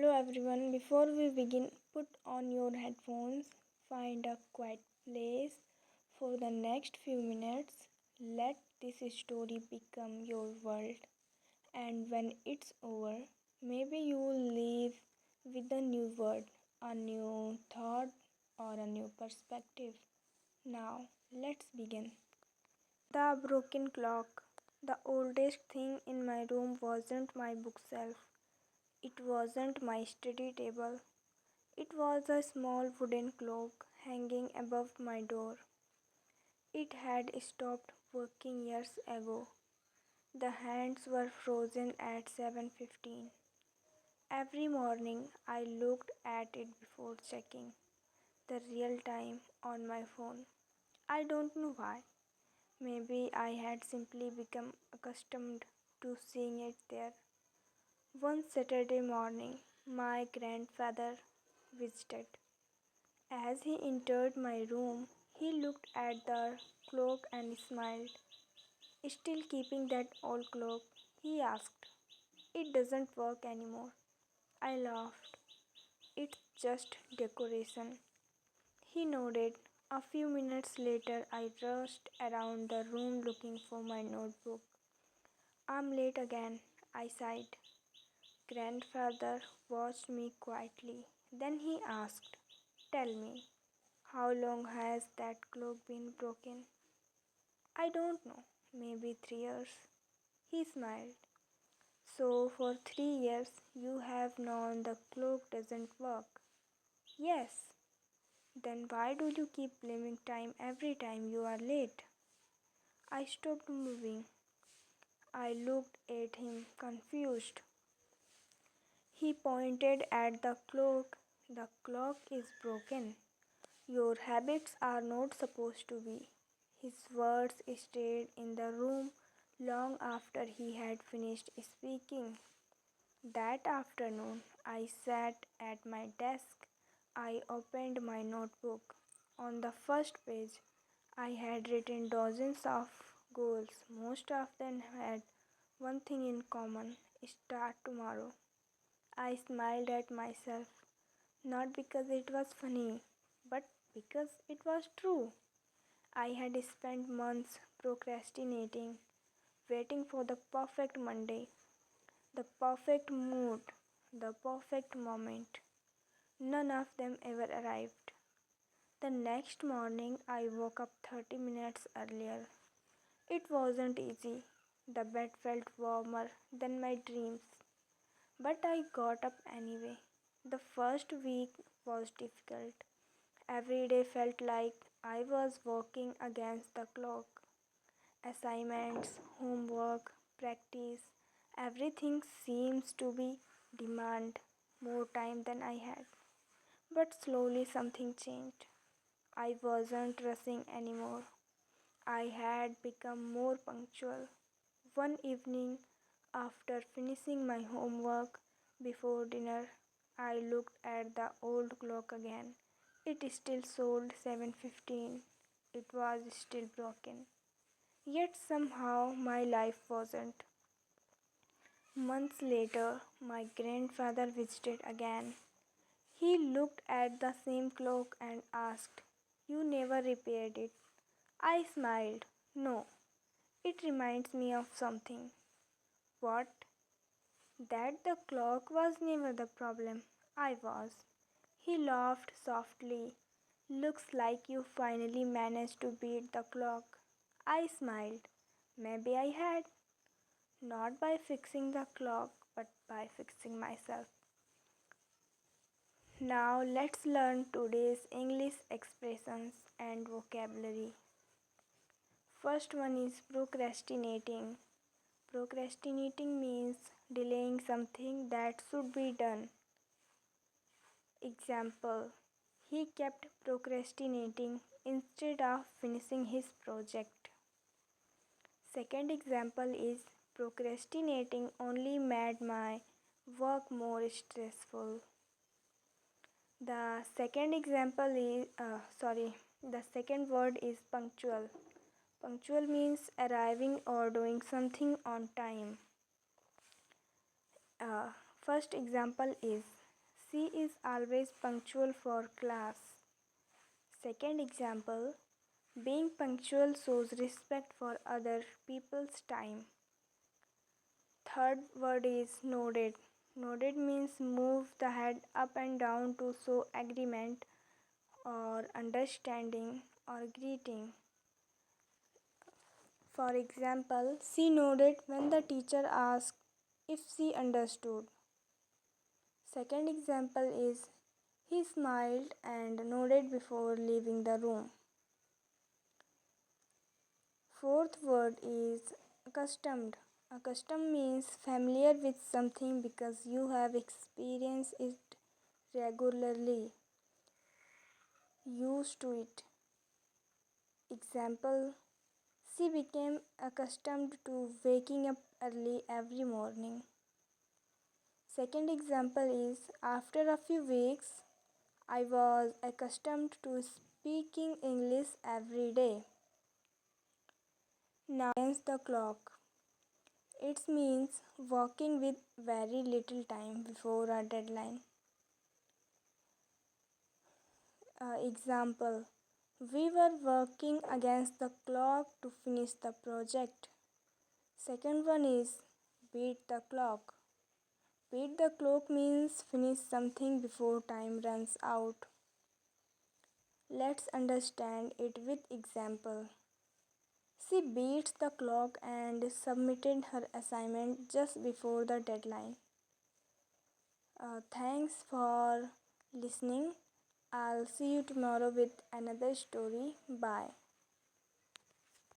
Hello everyone, before we begin, put on your headphones, find a quiet place for the next few minutes. Let this story become your world, and when it's over, maybe you will leave with a new word, a new thought, or a new perspective. Now, let's begin. The broken clock. The oldest thing in my room wasn't my bookshelf. It wasn't my study table. It was a small wooden clock hanging above my door. It had stopped working years ago. The hands were frozen at 7:15. Every morning I looked at it before checking the real time on my phone. I don't know why. Maybe I had simply become accustomed to seeing it there. One Saturday morning, my grandfather visited. As he entered my room, he looked at the clock and smiled. Still keeping that old clock, he asked, "It doesn't work anymore." I laughed. "It's just decoration." He nodded. A few minutes later, I rushed around the room looking for my notebook. "I'm late again," I sighed. Grandfather watched me quietly. Then he asked, "Tell me, how long has that clock been broken?" "I don't know, maybe 3 years." He smiled. "So, for 3 years, you have known the clock doesn't work?" "Yes." "Then why do you keep blaming time every time you are late?" I stopped moving. I looked at him, confused. He pointed at the clock. "The clock is broken. Your habits are not supposed to be." His words stayed in the room long after he had finished speaking. That afternoon, I sat at my desk. I opened my notebook. On the first page, I had written dozens of goals. Most of them had one thing in common: start tomorrow. I smiled at myself, not because it was funny, but because it was true. I had spent months procrastinating, waiting for the perfect Monday, the perfect mood, the perfect moment. None of them ever arrived. The next morning, I woke up 30 minutes earlier. It wasn't easy. The bed felt warmer than my dreams, but I got up anyway. The first week was difficult. Every day felt like I was working against the clock. Assignments, homework, practice, everything seems to be demand more time than I had. But slowly something changed. I wasn't rushing anymore. I had become more punctual. One evening, after finishing my homework before dinner, I looked at the old clock again. It still showed 7:15. It was still broken. Yet somehow my life wasn't. Months later, my grandfather visited again. He looked at the same clock and asked, "You never repaired it?" I smiled. "No, it reminds me of something." "What?" "That the clock was never the problem. I was." He laughed softly. "Looks like you finally managed to beat the clock." I smiled. Maybe I had. Not by fixing the clock, but by fixing myself. Now let's learn today's English expressions and vocabulary. First one is procrastinating. Procrastinating means delaying something that should be done. Example: he kept procrastinating instead of finishing his project. Second example is procrastinating only made my work more stressful. The second example is the second word is punctual. Punctual means arriving or doing something on time. First example is She is always punctual for class. Second example, being punctual shows respect for other people's time. Third word is nodded. Nodded means move the head up and down to show agreement or understanding or greeting. For example, she nodded when the teacher asked if she understood. Second example is he smiled and nodded before leaving the room. Fourth word is accustomed. Accustomed means familiar with something because you have experienced it regularly, used to it. Example, she became accustomed to waking up early every morning. Second example is after a few weeks, I was accustomed to speaking English every day. Now, against the clock. It means working with very little time before a deadline. Example, we were working against the clock to finish the project. Second one is beat the clock. Beat the clock means finish something before time runs out. Let's understand it with example. She beats the clock and submitted her assignment just before the deadline. Thanks for listening. I'll see you tomorrow with another story. Bye.